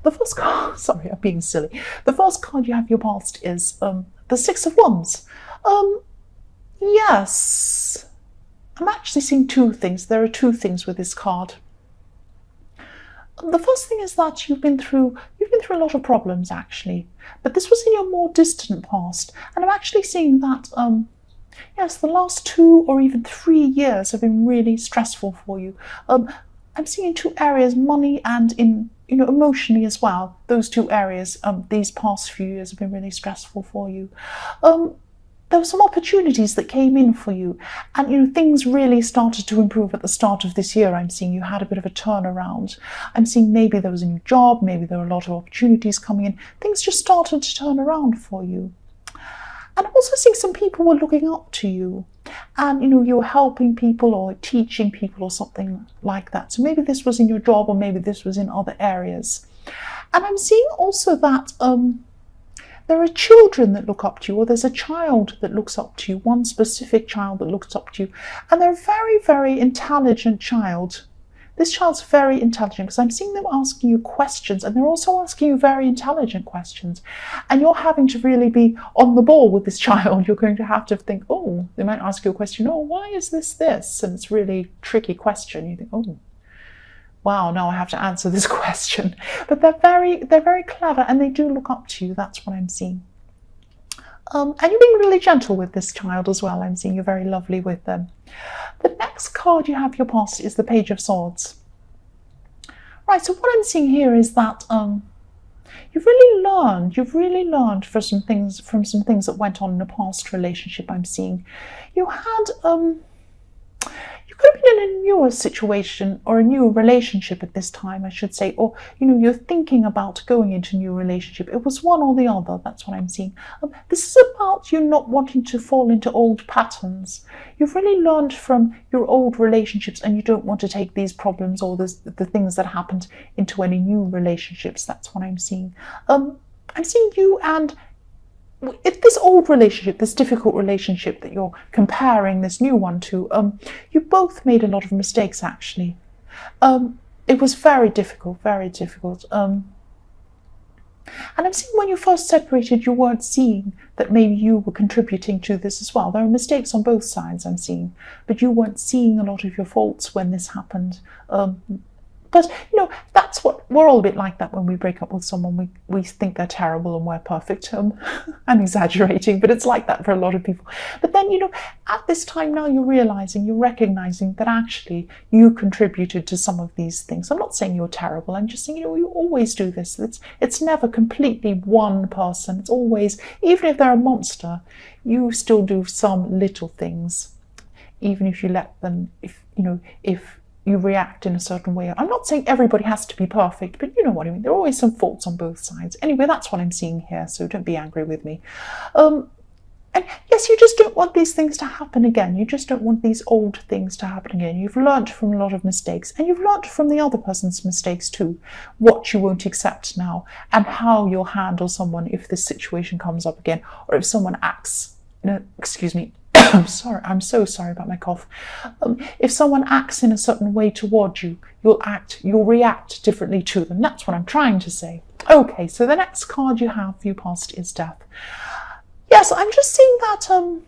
The first card, sorry, I'm being silly. The first card you have your past is the Six of Wands. Yes, I'm actually seeing two things. There are two things with this card. The first thing is that you've been through a lot of problems, actually, but this was in your more distant past, and I'm actually seeing that yes, the last 2 or even 3 years have been really stressful for you. I'm seeing in two areas, money and in emotionally as well. Those two areas, these past few years have been really stressful for you. There were some opportunities that came in for you, and things really started to improve at the start of this year. I'm seeing you had a bit of a turnaround. I'm seeing maybe there was a new job, maybe there were a lot of opportunities coming in. Things just started to turn around for you. And I'm also seeing some people were looking up to you, and you were helping people or teaching people or something like that. So maybe this was in your job, or maybe this was in other areas. And I'm seeing also that there are children that look up to you, or there's a child that looks up to you, one specific child that looks up to you, and they're a very, very intelligent child. This child's very intelligent, because I'm seeing them asking you questions, and they're also asking you very intelligent questions. And you're having to really be on the ball with this child. You're going to have to think, oh, they might ask you a question, oh, why is this? And it's a really tricky question. You think, oh, wow, now I have to answer this question. But they're very clever, and they do look up to you. That's what I'm seeing. And you're being really gentle with this child as well. I'm seeing you're very lovely with them. The next card you have your past is the Page of Swords. Right, so what I'm seeing here is that you've really learned from some things that went on in a past relationship. I'm seeing you had you could have been in a newer situation or a new relationship at this time, I should say, or you're thinking about going into a new relationship. It was one or the other. That's what I'm seeing. This is about you not wanting to fall into old patterns. You've really learned from your old relationships, and you don't want to take these problems or the things that happened into any new relationships. That's what I'm seeing. I'm seeing you and if this old relationship, this difficult relationship that you're comparing this new one to, you both made a lot of mistakes, actually. It was very difficult, very difficult. And I'm seeing when you first separated, you weren't seeing that maybe you were contributing to this as well. There are mistakes on both sides, I'm seeing, but you weren't seeing a lot of your faults when this happened. But, that's what we're all a bit like that when we break up with someone. We think they're terrible and we're perfect. I'm exaggerating, but it's like that for a lot of people. But then, at this time now, you're recognizing that actually you contributed to some of these things. I'm not saying you're terrible. I'm just saying, you always do this. It's never completely one person. It's always, even if they're a monster, you still do some little things, even if you let them, if you react in a certain way. I'm not saying everybody has to be perfect, but you know what I mean. There are always some faults on both sides. Anyway, that's what I'm seeing here, so don't be angry with me. And yes, you just don't want these things to happen again. You just don't want these old things to happen again. You've learnt from a lot of mistakes, and you've learnt from the other person's mistakes too, what you won't accept now, and how you'll handle someone if this situation comes up again, or if someone acts, excuse me, I'm so sorry about my cough. If someone acts in a certain way towards you, you'll react differently to them. That's what I'm trying to say. Okay, so the next card you have for your past is Death. Yes, I'm just seeing that,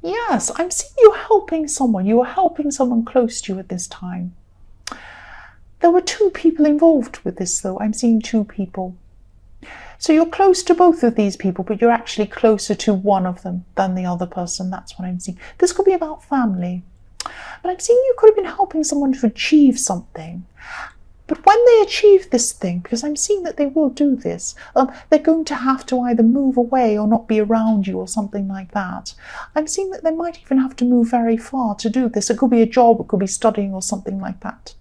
yes, I'm seeing you helping someone. You were helping someone close to you at this time. There were two people involved with this, though. I'm seeing two people. So you're close to both of these people, but you're actually closer to one of them than the other person. That's what I'm seeing. This could be about family. But I'm seeing you could have been helping someone to achieve something. But when they achieve this thing, because I'm seeing that they will do this, they're going to have to either move away or not be around you or something like that. I'm seeing that they might even have to move very far to do this. It could be a job, it could be studying or something like that.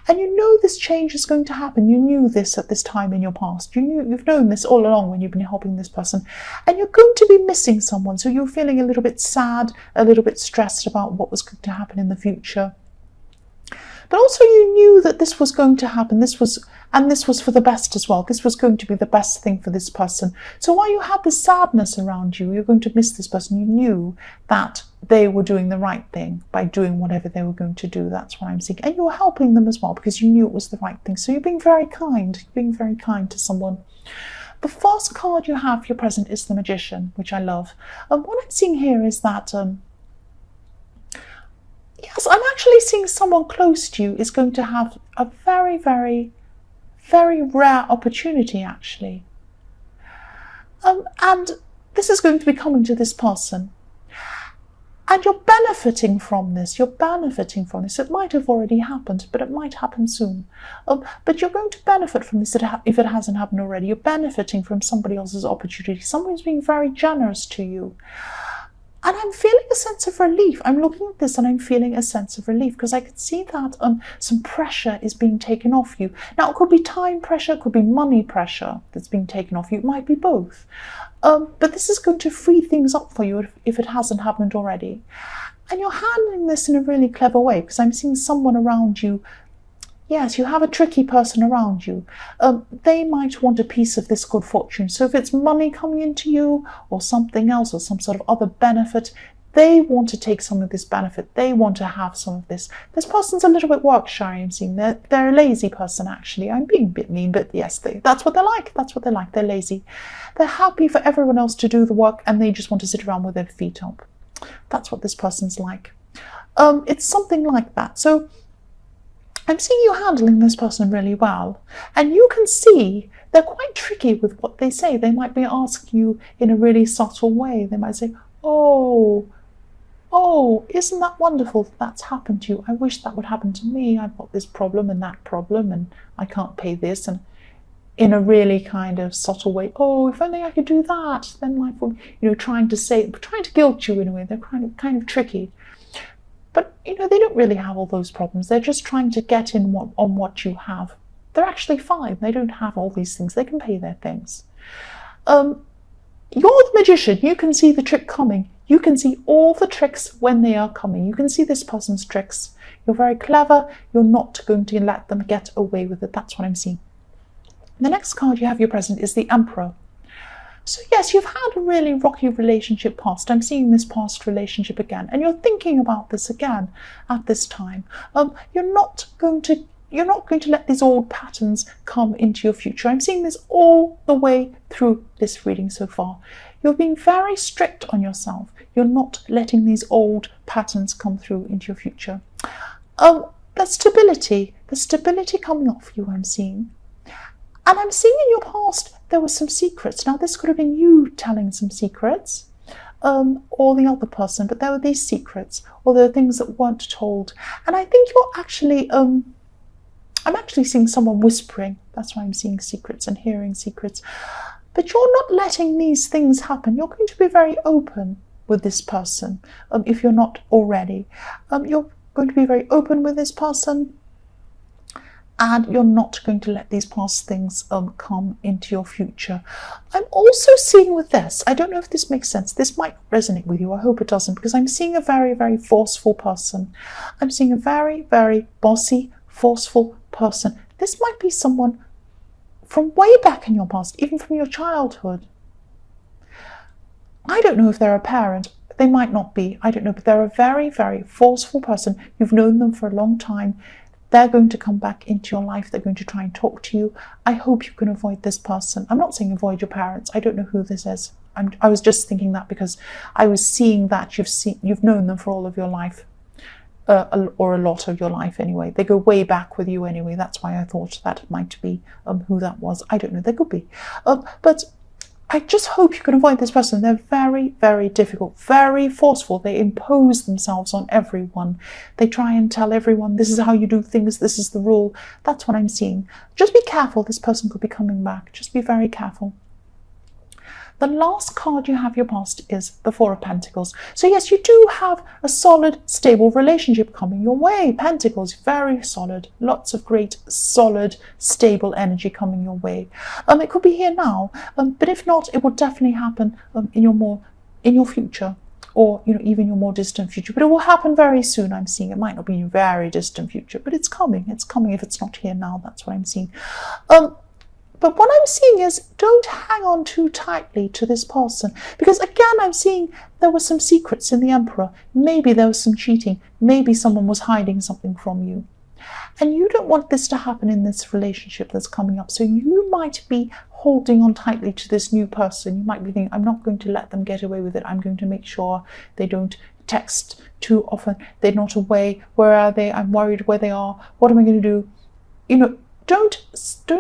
And this change is going to happen. You knew this at this time in your past. You've known this all along when you've been helping this person. And you're going to be missing someone. So you're feeling a little bit sad, a little bit stressed about what was going to happen in the future. But also you knew that this was going to happen. This was for the best as well. This was going to be the best thing for this person. So while you had this sadness around you, you're going to miss this person, you knew that they were doing the right thing by doing whatever they were going to do. That's what I'm seeing. And you were helping them as well because you knew it was the right thing. So you're being very kind. You're being very kind to someone. The first card you have for your present is the Magician, which I love. What I'm seeing here is that, yes, I'm actually seeing someone close to you is going to have a very, very, very rare opportunity, actually. And this is going to be coming to this person. And you're benefiting from this. You're benefiting from this. It might have already happened, but it might happen soon. But you're going to benefit from this if it hasn't happened already. You're benefiting from somebody else's opportunity. Someone's being very generous to you. And I'm feeling a sense of relief. I'm looking at this and I'm feeling a sense of relief because I can see that some pressure is being taken off you. Now, it could be time pressure, it could be money pressure that's being taken off you. It might be both. But this is going to free things up for you if it hasn't happened already. And you're handling this in a really clever way because I'm seeing someone around you. Yes, you have a tricky person around you. They might want a piece of this good fortune. So if it's money coming into you or something else or some sort of other benefit, they want to take some of this benefit. They want to have some of this. This person's a little bit work-shy, I'm seeing. They're a lazy person, actually. I'm being a bit mean, but yes, that's what they're like. That's what they're like. They're lazy. They're happy for everyone else to do the work and they just want to sit around with their feet up. That's what this person's like. It's something like that. So I'm seeing you handling this person really well. And you can see they're quite tricky with what they say. They might be asking you in a really subtle way. They might say, oh, isn't that wonderful that that's happened to you? I wish that would happen to me. I've got this problem and that problem and I can't pay this. And in a really kind of subtle way, oh, if only I could do that, then life would, trying to guilt you in a way. They're kind of tricky. But, they don't really have all those problems. They're just trying to get in on what you have. They're actually fine. They don't have all these things. They can pay their things. You're the Magician. You can see the trick coming. You can see all the tricks when they are coming. You can see this person's tricks. You're very clever. You're not going to let them get away with it. That's what I'm seeing. The next card you have your present is the Emperor. So yes, you've had a really rocky relationship past. I'm seeing this past relationship again, and you're thinking about this again at this time. You're not going to let these old patterns come into your future. I'm seeing this all the way through this reading so far. You're being very strict on yourself. You're not letting these old patterns come through into your future. The stability coming off you, I'm seeing. And I'm seeing in your past there were some secrets. Now, this could have been you telling some secrets, or the other person, but there were these secrets, or there were things that weren't told. And I think you're actually, I'm actually seeing someone whispering. That's why I'm seeing secrets and hearing secrets. But you're not letting these things happen. You're going to be very open with this person, if you're not already. You're going to be very open with this person. And you're not going to let these past things come into your future. I'm also seeing with this, I don't know if this makes sense. This might resonate with you. I hope it doesn't, because I'm seeing a very, very forceful person. I'm seeing a very, very bossy, forceful person. This might be someone from way back in your past, even from your childhood. I don't know if they're a parent. They might not be. I don't know, but they're a very, very forceful person. You've known them for a long time. They're going to come back into your life. They're going to try and talk to you. I hope you can avoid this person. I'm not saying avoid your parents. I don't know who this is. I was just thinking that because I was seeing that you've known them for all of your life, or a lot of your life anyway. They go way back with you anyway. That's why I thought that might be who that was. I don't know. They could be. But I just hope you can avoid this person. They're very, very difficult, very forceful. They impose themselves on everyone. They try and tell everyone, this is how you do things, this is the rule. That's what I'm seeing. Just be careful. This person could be coming back. Just be very careful. The last card you have your past is the Four of Pentacles. So yes, you do have a solid, stable relationship coming your way. Pentacles, very solid. Lots of great, solid, stable energy coming your way. It could be here now, but if not, it will definitely happen in your future, or even your more distant future. But it will happen very soon. I'm seeing it might not be in your very distant future, but it's coming. It's coming if it's not here now. That's what I'm seeing. But what I'm seeing is don't hang on too tightly to this person, because again, I'm seeing there were some secrets in the Emperor. Maybe there was some cheating. Maybe someone was hiding something from you. And you don't want this to happen in this relationship that's coming up. So you might be holding on tightly to this new person. You might be thinking, I'm not going to let them get away with it. I'm going to make sure they don't text too often. They're not away. Where are they? I'm worried where they are. What am I going to do? You know, don't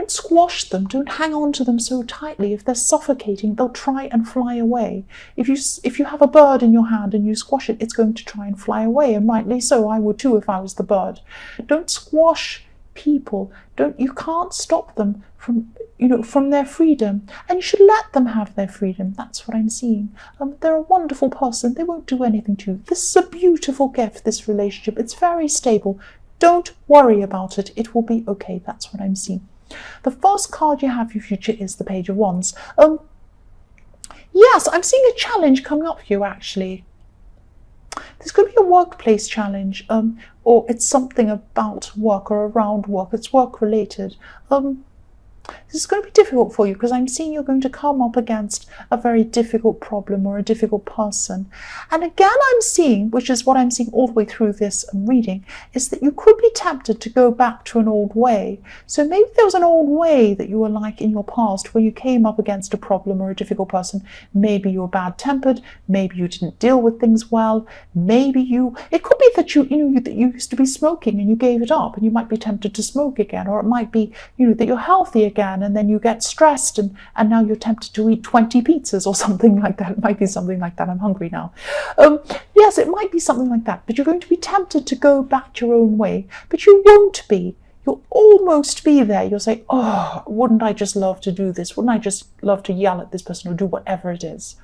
squash them. Don't hang on to them so tightly. If they're suffocating, they'll try and fly away. If you have a bird in your hand and you squash it, it's going to try and fly away, and rightly so. I would too if I was the bird. Don't squash people. You can't stop them from their freedom, and you should let them have their freedom. That's what I'm seeing. They're a wonderful person. They won't do anything to you. This is a beautiful gift, this relationship. It's very stable. Don't worry about it. It will be okay. That's what I'm seeing. The first card you have for your future is the Page of Wands. Yes, I'm seeing a challenge coming up for you, actually. There's going to be a workplace challenge, or it's something about work or around work. It's work related. This is going to be difficult for you, because I'm seeing you're going to come up against a very difficult problem or a difficult person. And again, I'm seeing, which is what I'm seeing all the way through this reading, is that you could be tempted to go back to an old way. So maybe there was an old way that you were like in your past, where you came up against a problem or a difficult person. Maybe you were bad-tempered. Maybe you didn't deal with things well. Maybe it could be that you used to be smoking and you gave it up, and you might be tempted to smoke again. Or it might be, that you're healthy again, and then you get stressed, and now you're tempted to eat 20 pizzas or something like that. It might be something like that. I'm hungry now. Yes, it might be something like that, but you're going to be tempted to go back your own way, but you won't be. You'll almost be there. You'll say, oh, wouldn't I just love to do this? Wouldn't I just love to yell at this person or do whatever it is?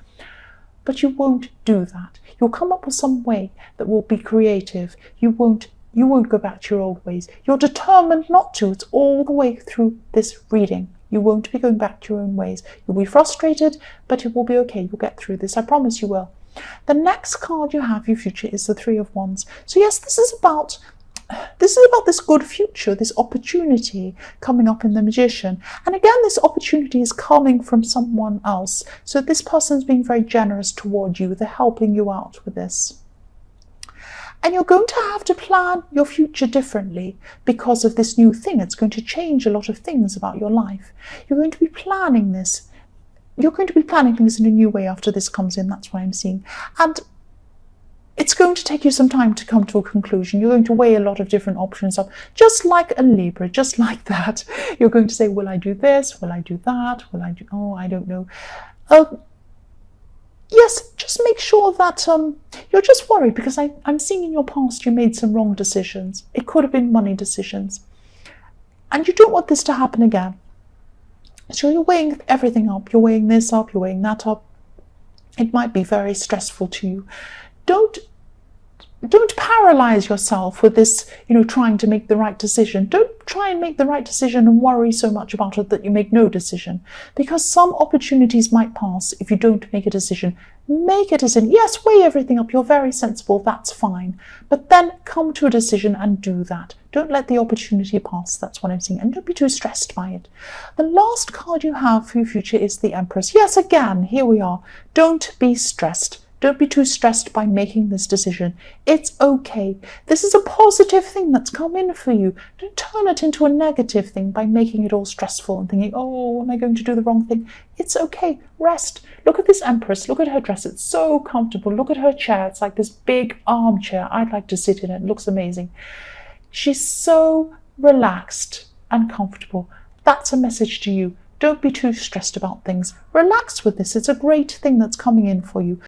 But you won't do that. You'll come up with some way that will be creative. You won't go back to your old ways. You're determined not to. It's all the way through this reading. You won't be going back to your own ways. You'll be frustrated, but it will be okay. You'll get through this. I promise you will. The next card you have for your future is the Three of Wands. So yes, this is about this good future, this opportunity coming up in the Magician. And again, this opportunity is coming from someone else. So this person's being very generous toward you. They're helping you out with this. And you're going to have to plan your future differently because of this new thing. It's going to change a lot of things about your life. You're going to be planning this. You're going to be planning things in a new way after this comes in. That's what I'm seeing. And it's going to take you some time to come to a conclusion. You're going to weigh a lot of different options up, just like a Libra, just like that. You're going to say, will I do this? Will I do that? I don't know. Yes, just make sure that you're just worried, because I'm seeing in your past you made some wrong decisions. It could have been money decisions. And you don't want this to happen again. So you're weighing everything up. You're weighing this up, you're weighing that up. It might be very stressful to you. Don't paralyze yourself with this, trying to make the right decision. Don't try and make the right decision and worry so much about it that you make no decision, because some opportunities might pass if you don't make a decision. Make a decision. Yes, weigh everything up. You're very sensible. That's fine. But then come to a decision and do that. Don't let the opportunity pass. That's what I'm seeing. And don't be too stressed by it. The last card you have for your future is the Empress. Yes, again, here we are. Don't be stressed. Don't be too stressed by making this decision. It's okay. This is a positive thing that's come in for you. Don't turn it into a negative thing by making it all stressful and thinking, oh, am I going to do the wrong thing? It's okay. Rest. Look at this Empress. Look at her dress. It's so comfortable. Look at her chair. It's like this big armchair. I'd like to sit in it. It looks amazing. She's so relaxed and comfortable. That's a message to you. Don't be too stressed about things. Relax with this. It's a great thing that's coming in for you.